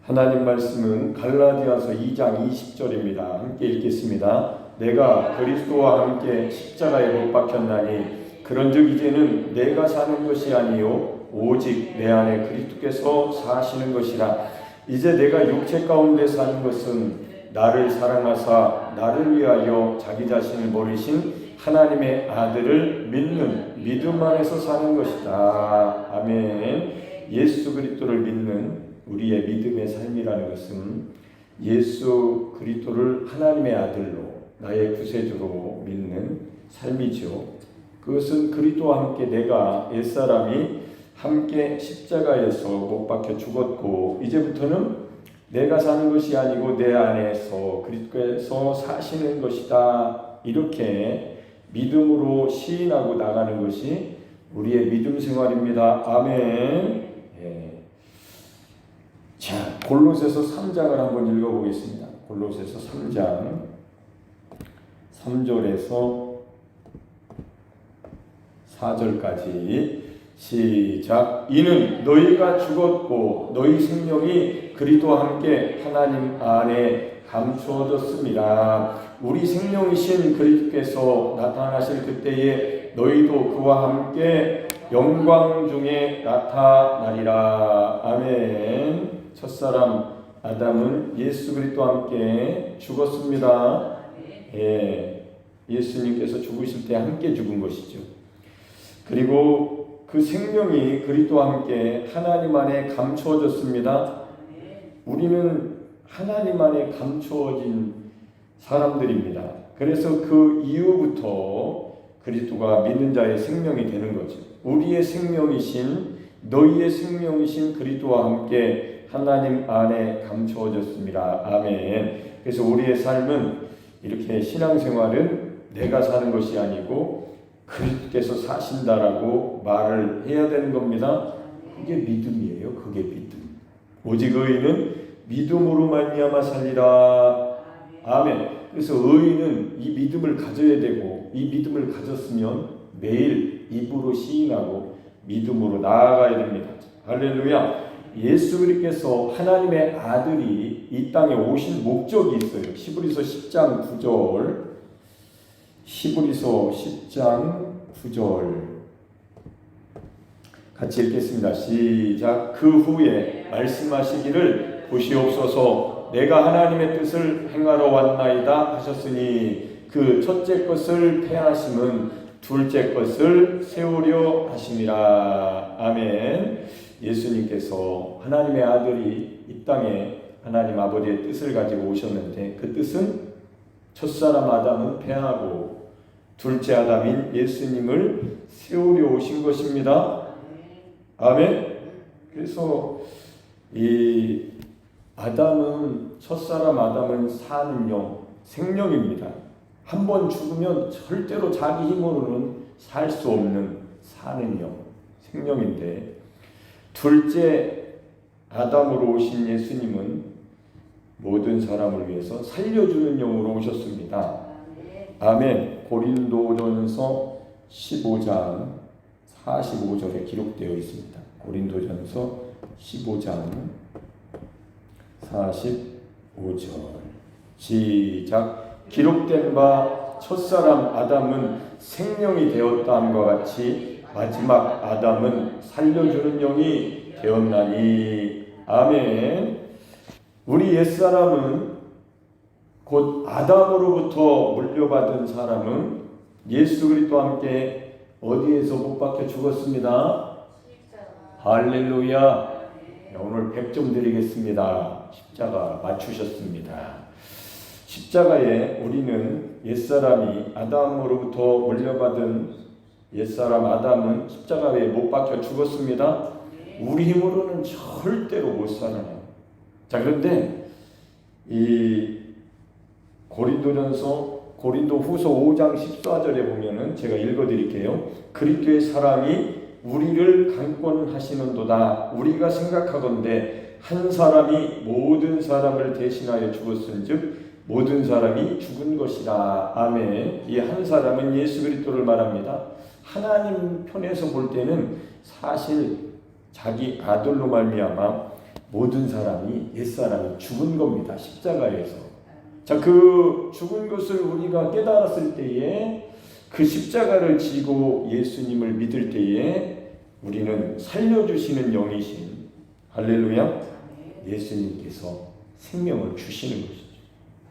하나님 말씀은 갈라디아서 2장 20절입니다. 함께 읽겠습니다. 내가 그리스도와 함께 십자가에 못 박혔나니 그런즉 이제는 내가 사는 것이 아니요 오직 내 안에 그리스도께서 사시는 것이라. 이제 내가 육체 가운데 사는 것은 나를 사랑하사 나를 위하여 자기 자신을 버리신 하나님의 아들을 믿는 믿음 안에서 사는 것이다. 아멘. 예수 그리스도를 믿는 우리의 믿음의 삶이라는 것은 예수 그리스도를 하나님의 아들로 나의 구세주로 믿는 삶이죠. 그것은 그리스도와 함께 내가 옛사람이 함께 십자가에서 못 박혀 죽었고 이제부터는 내가 사는 것이 아니고 내 안에서 그리스도께서 사시는 것이다. 이렇게 믿음으로 시인하고 나가는 것이 우리의 믿음 생활입니다. 아멘. 자, 골로새서 3장을 한번 읽어보겠습니다. 골로새서 3장 3절에서 4절까지 시작. 이는 너희가 죽었고 너희 생명이 그리스도와 함께 하나님 안에 감추어졌습니다. 우리 생명이신 그리스도께서 나타나실 그때에 너희도 그와 함께 영광 중에 나타나리라. 아멘. 첫사람 아담은 예수 그리스도와 함께 죽었습니다. 예수님께서 죽으실 때 함께 죽은 것이죠. 그리고 그 생명이 그리스도와 함께 하나님 안에 감추어졌습니다. 우리는 하나님 안에 감추어진 사람들입니다. 그래서 그 이후부터 그리스도가 믿는 자의 생명이 되는 거죠. 우리의 생명이신 너희의 생명이신 그리스도와 함께 하나님 안에 감추어졌습니다. 아멘. 그래서 우리의 삶은 이렇게 신앙생활은 내가 사는 것이 아니고 그리스도께서 사신다라고 말을 해야 되는 겁니다. 그게 믿음이에요. 그게 믿음. 오직 의인은 믿음으로 말미암아 살리라. 아멘. 그래서 의인은 이 믿음을 가져야 되고 이 믿음을 가졌으면 매일 입으로 시인하고 믿음으로 나아가야 됩니다. 할렐루야. 예수 그리스도께서 하나님의 아들이 이 땅에 오신 목적이 있어요. 히브리서 10장 9절. 히브리서 10장 9절 같이 읽겠습니다. 시작. 그 후에 말씀하시기를 보시옵소서 내가 하나님의 뜻을 행하러 왔나이다 하셨으니 그 첫째 것을 폐하심은 둘째 것을 세우려 하심이라. 아멘. 예수님께서 하나님의 아들이 이 땅에 하나님 아버지의 뜻을 가지고 오셨는데 그 뜻은 첫사람 아담은 폐하고 둘째 아담인 예수님을 세우려 오신 것입니다. 아멘. 그래서 이 아담은 첫사람 아담은 사는 영, 생명입니다. 한 번 죽으면 절대로 자기 힘으로는 살 수 없는 사는 영, 생명인데 둘째 아담으로 오신 예수님은 모든 사람을 위해서 살려주는 영으로 오셨습니다. 아멘. 고린도전서 15장 45절에 기록되어 있습니다. 고린도전서 15장 45절 시작. 기록된 바 첫사람 아담은 생명이 되었다 함과 같이 마지막 아담은 살려주는 영이 되었나니. 아멘. 우리 옛사람은 곧 아담으로부터 물려받은 사람은 예수 그리스도와 함께 어디에서 못 박혀 죽었습니다. 할렐루야. 오늘 100점 드리겠습니다. 십자가 맞추셨습니다. 십자가에 우리는 옛사람이 아담으로부터 물려받은 옛사람 아담은 십자가에 못 박혀 죽었습니다. 우리 힘으로는 절대로 못 살아요. 자, 그런데 이 고린도 후서 5장 14절에 보면은 제가 읽어드릴게요. 그리스도의 사랑이 우리를 강권하시는도다. 우리가 생각하건대 한 사람이 모든 사람을 대신하여 죽었은즉 모든 사람이 죽은 것이다. 아멘. 이 한 사람은 예수 그리스도를 말합니다. 하나님 편에서 볼 때는 사실 자기 아들로 말미암아 모든 사람이 옛사람이 죽은 겁니다. 십자가에서. 자, 그 죽은 것을 우리가 깨달았을 때에 그 십자가를 지고 예수님을 믿을 때에 우리는 살려주시는 영이신 할렐루야 예수님께서 생명을 주시는 것이죠.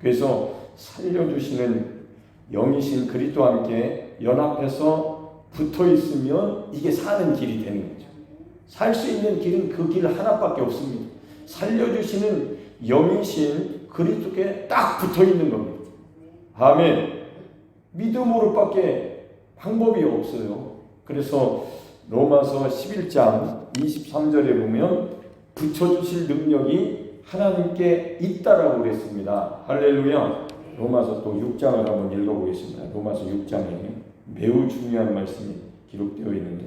그래서 살려주시는 영이신 그리스도와 함께 연합해서 붙어있으면 이게 사는 길이 되는 거죠. 살 수 있는 길은 그 길 하나밖에 없습니다. 살려주시는 영이신 그리스도께 딱 붙어있는 겁니다. 아멘. 믿음으로밖에 방법이 없어요. 그래서 로마서 11장 23절에 보면 붙여주실 능력이 하나님께 있다라고 그랬습니다. 할렐루야. 로마서 또 6장을 한번 읽어보겠습니다. 로마서 6장에 매우 중요한 말씀이 기록되어 있는데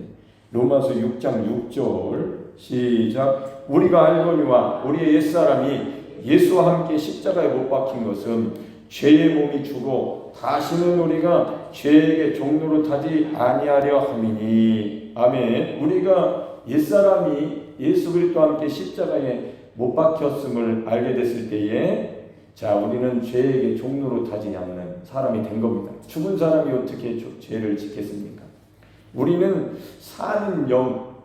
로마서 6장 6절 시작. 우리가 알거니와 우리의 옛사람이 예수와 함께 십자가에 못 박힌 것은 죄의 몸이 죽어 다시는 우리가 죄에게 종로로 타지 아니하려 함이니. 아멘. 우리가 옛사람이 예수 그리스도와 함께 십자가에 못 박혔음을 알게 됐을 때에 자, 우리는 죄에게 종로로 타지 않는 사람이 된 겁니다. 죽은 사람이 어떻게 죄를 짓겠습니까? 우리는 사는 영,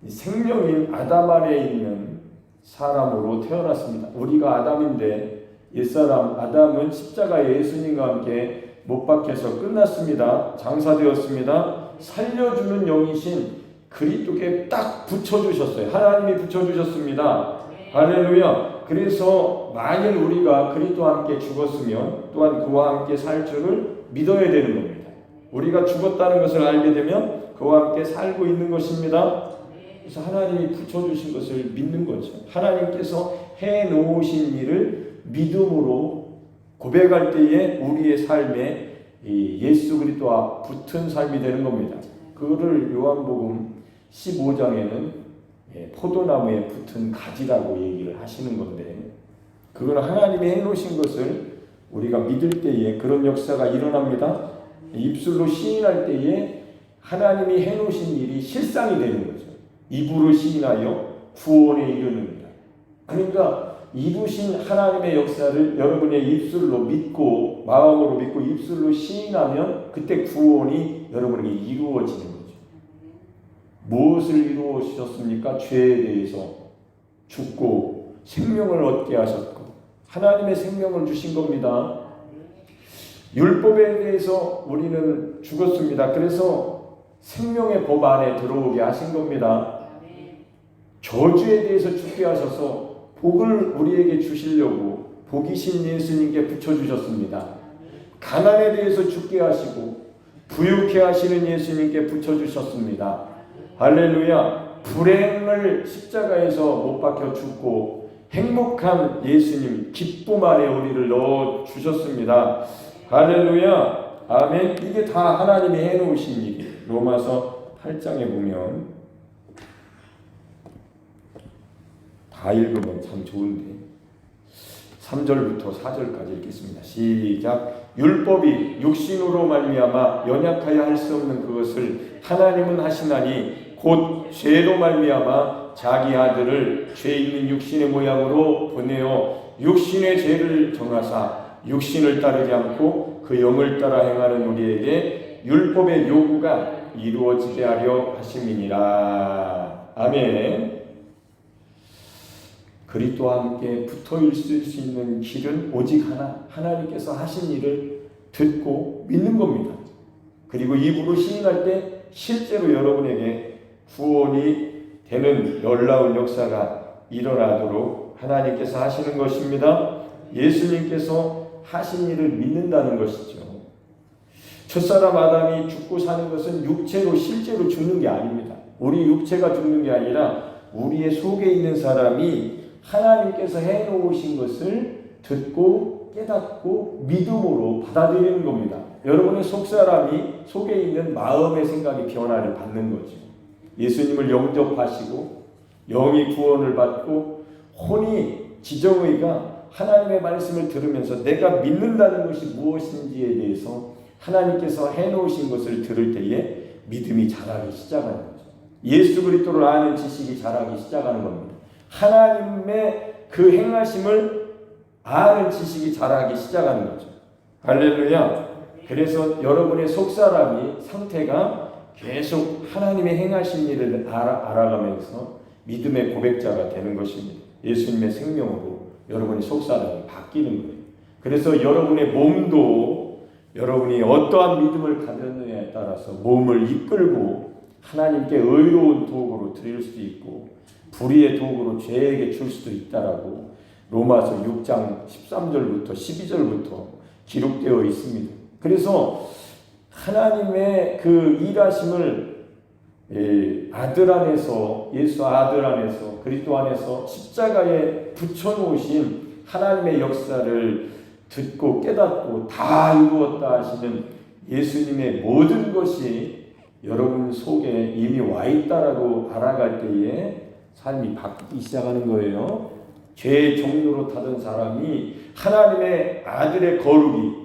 생명인 아담 안에 있는 사람으로 태어났습니다. 우리가 아담인데 옛사람 아담은 십자가에 예수님과 함께 못 박혀서 끝났습니다. 장사되었습니다. 살려주는 영이신 그리스도께 딱 붙여주셨어요. 하나님이 붙여주셨습니다. 할렐루야. 그래서 만일 우리가 그리스도와 함께 죽었으면 또한 그와 함께 살 줄을 믿어야 되는 겁니다. 우리가 죽었다는 것을 알게 되면 그와 함께 살고 있는 것입니다. 그래서 하나님이 붙여주신 것을 믿는 거죠. 하나님께서 해놓으신 일을 믿음으로 고백할 때에 우리의 삶에 예수 그리스도와 붙은 삶이 되는 겁니다. 그거를 요한복음 15장에는 포도나무에 붙은 가지라고 얘기를 하시는 건데 그건 하나님이 해놓으신 것을 우리가 믿을 때에 그런 역사가 일어납니다. 입술로 시인할 때에 하나님이 해놓으신 일이 실상이 되는 거죠. 입으로 시인하여 구원에 이르는다. 그러니까 이루신 하나님의 역사를 여러분의 입술로 믿고 마음으로 믿고 입술로 시인하면 그때 구원이 여러분에게 이루어지는 거죠. 무엇을 이루어 주셨습니까? 죄에 대해서 죽고 생명을 얻게 하셨고 하나님의 생명을 주신 겁니다. 율법에 대해서 우리는 죽었습니다. 그래서 생명의 법 안에 들어오게 하신 겁니다. 저주에 대해서 죽게 하셔서 복을 우리에게 주시려고 복이신 예수님께 붙여주셨습니다. 가난에 대해서 죽게 하시고 부유케 하시는 예수님께 붙여주셨습니다. 할렐루야. 불행을 십자가에서 못 박혀 죽고 행복한 예수님 기쁨 안에 우리를 넣어 주셨습니다. 할렐루야. 아멘. 이게 다 하나님이 해놓으신 일이에요. 로마서 8장에 보면 다 읽으면 참 좋은데 3절부터 4절까지 읽겠습니다. 시작. 율법이 육신으로 말미암아 연약하여 할 수 없는 그것을 하나님은 하시나니 곧 죄로 말미암아 자기 아들을 죄 있는 육신의 모양으로 보내어 육신의 죄를 정하사 육신을 따르지 않고 그 영을 따라 행하는 우리에게 율법의 요구가 이루어지게 하려 하심이니라. 아멘. 그리스도와 함께 붙어 있을 수 있는 길은 오직 하나, 하나님께서 하신 일을 듣고 믿는 겁니다. 그리고 입으로 시인할 때 실제로 여러분에게 구원이 되는 놀라운 역사가 일어나도록 하나님께서 하시는 것입니다. 예수님께서 하신 일을 믿는다는 것이죠. 첫사람 아담이 죽고 사는 것은 육체로 실제로 죽는 게 아닙니다. 우리 육체가 죽는 게 아니라 우리의 속에 있는 사람이 하나님께서 해놓으신 것을 듣고 깨닫고 믿음으로 받아들이는 겁니다. 여러분의 속사람이 속에 있는 마음의 생각이 변화를 받는 거죠. 예수님을 영접하시고 영이 구원을 받고 혼이 지정의가 하나님의 말씀을 들으면서 내가 믿는다는 것이 무엇인지에 대해서 하나님께서 해놓으신 것을 들을 때에 믿음이 자라기 시작하는 거죠. 예수 그리스도를 아는 지식이 자라기 시작하는 겁니다. 하나님의 그 행하심을 아는 지식이 자라기 시작하는 거죠. 할렐루야. 그래서 여러분의 속사람이 상태가 계속 하나님의 행하신 일을 알아가면서 믿음의 고백자가 되는 것입니다. 예수님의 생명으로 여러분의 속사람이 바뀌는 거예요. 그래서 여러분의 몸도 여러분이 어떠한 믿음을 가졌느냐에 따라서 몸을 이끌고 하나님께 의로운 도구로 드릴 수도 있고 불의의 도구로 죄에게 줄 수도 있다라고 로마서 6장 13절부터 12절부터 기록되어 있습니다. 그래서 하나님의 그 일하심을 아들 안에서, 예수 아들 안에서, 그리스도 안에서 십자가에 붙여놓으신 하나님의 역사를 듣고 깨닫고 다 이루었다 하시는 예수님의 모든 것이 여러분 속에 이미 와 있다라고 알아갈 때에 삶이 바뀌기 시작하는 거예요. 죄의 종로로 타던 사람이 하나님의 아들의 거룩이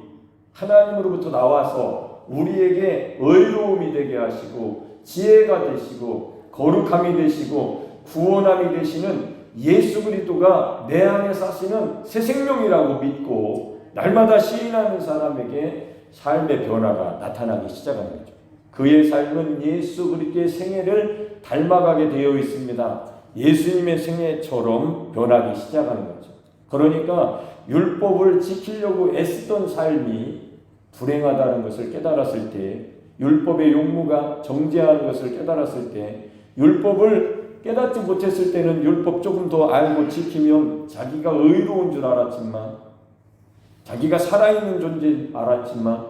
하나님으로부터 나와서 우리에게 의로움이 되게 하시고 지혜가 되시고 거룩함이 되시고 구원함이 되시는 예수 그리스도가 내 안에 사시는 새 생명이라고 믿고 날마다 시인하는 사람에게 삶의 변화가 나타나기 시작하는 거죠. 그의 삶은 예수 그리스도의 생애를 닮아가게 되어 있습니다. 예수님의 생애처럼 변하기 시작하는 거죠. 그러니까 율법을 지키려고 애쓰던 삶이 불행하다는 것을 깨달았을 때, 율법의 용무가 정죄하는 것을 깨달았을 때, 율법을 깨닫지 못했을 때는 율법 조금 더 알고 지키면 자기가 의로운 줄 알았지만, 자기가 살아있는 존재인 알았지만,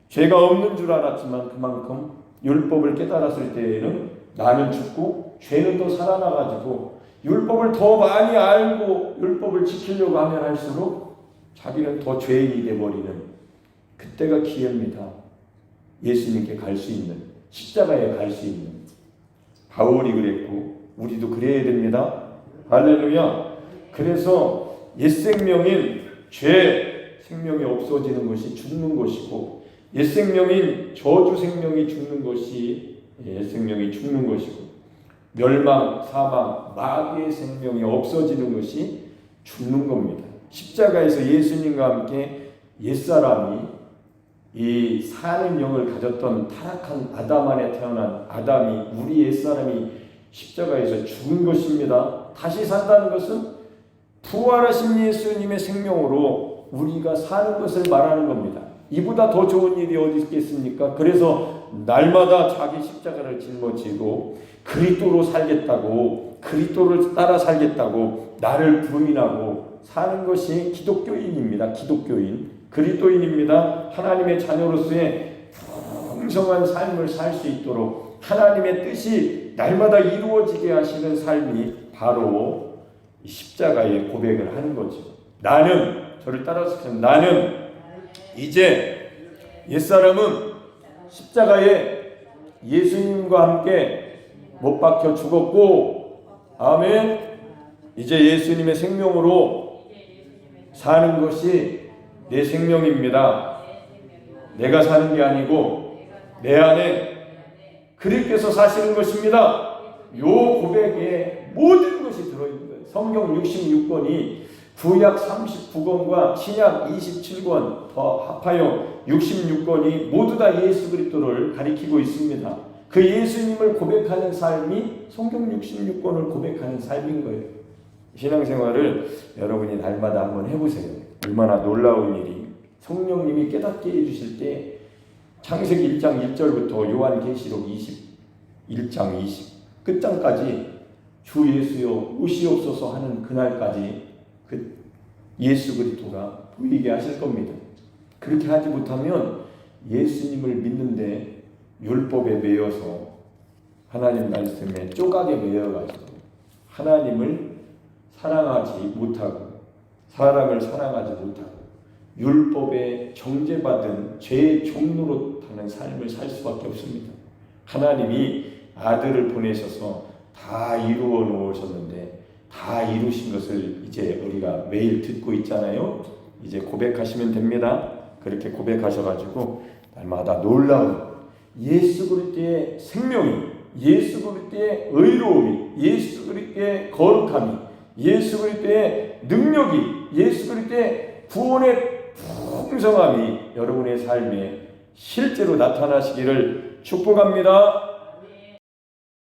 죄가 없는 줄 알았지만 그만큼 율법을 깨달았을 때에는 나는 죽고 죄는 더 살아나가지고 율법을 더 많이 알고 율법을 지키려고 하면 할수록 자기는 더 죄인이 되어버리는 그때가 기회입니다. 예수님께 갈 수 있는, 십자가에 갈 수 있는. 바울이 그랬고 우리도 그래야 됩니다. 할렐루야. 그래서 옛 생명인 죄 생명이 없어지는 것이 죽는 것이고 옛 생명인 저주 생명이 죽는 것이 옛 생명이 죽는 것이고 멸망, 사망, 마귀의 생명이 없어지는 것이 죽는 겁니다. 십자가에서 예수님과 함께 옛사람이 이 사는 영을 가졌던 타락한 아담 안에 태어난 아담이 우리 옛사람이 십자가에서 죽은 것입니다. 다시 산다는 것은 부활하신 예수님의 생명으로 우리가 사는 것을 말하는 겁니다. 이보다 더 좋은 일이 어디 있겠습니까? 그래서 날마다 자기 십자가를 짊어지고 그리스도로 살겠다고, 그리스도를 따라 살겠다고 나를 부인하고 사는 것이 기독교인입니다. 기독교인. 그리스도인입니다. 하나님의 자녀로서의 풍성한 삶을 살 수 있도록 하나님의 뜻이 날마다 이루어지게 하시는 삶이 바로 십자가의 고백을 하는 거죠. 나는, 저를 따라서 나는 이제 옛사람은 십자가에 예수님과 함께 못 박혀 죽었고, 아멘. 이제 예수님의 생명으로 사는 것이 내 생명입니다. 내가 사는 게 아니고 내 안에 그리스도께서 사시는 것입니다. 요 고백에 모든 것이 들어있는 거예요. 성경 66권이 구약 39권과 신약 27권 더 합하여 66권이 모두 다 예수 그리스도를 가리키고 있습니다. 그 예수님을 고백하는 삶이 성경 66권을 고백하는 삶인 거예요. 신앙생활을 여러분이 날마다 한번 해보세요. 얼마나 놀라운 일이. 성령님이 깨닫게 해주실 때 창세기 1장 1절부터 요한계시록 21장 20 끝장까지 주 예수여 오시옵소서 하는 그날까지 그 예수 그리스도가 보이게 하실 겁니다. 그렇게 하지 못하면 예수님을 믿는데 율법에 매여서 하나님 말씀에 쪼각에 매여가지고 하나님을 사랑하지 못하고 사람을 사랑하지 못하고 율법에 정죄받은 죄의 종로로 타는 삶을 살 수밖에 없습니다. 하나님이 아들을 보내셔서 다 이루어 놓으셨는데 다 이루신 것을 이제 우리가 매일 듣고 있잖아요. 이제 고백하시면 됩니다. 그렇게 고백하셔가지고 날마다 놀라운 예수 그리스도의 생명이, 예수 그리스도의 의로움이, 예수 그리스도의 거룩함이 예수 그리스도의 능력이, 예수 그리스도의 구원의 풍성함이 여러분의 삶에 실제로 나타나시기를 축복합니다.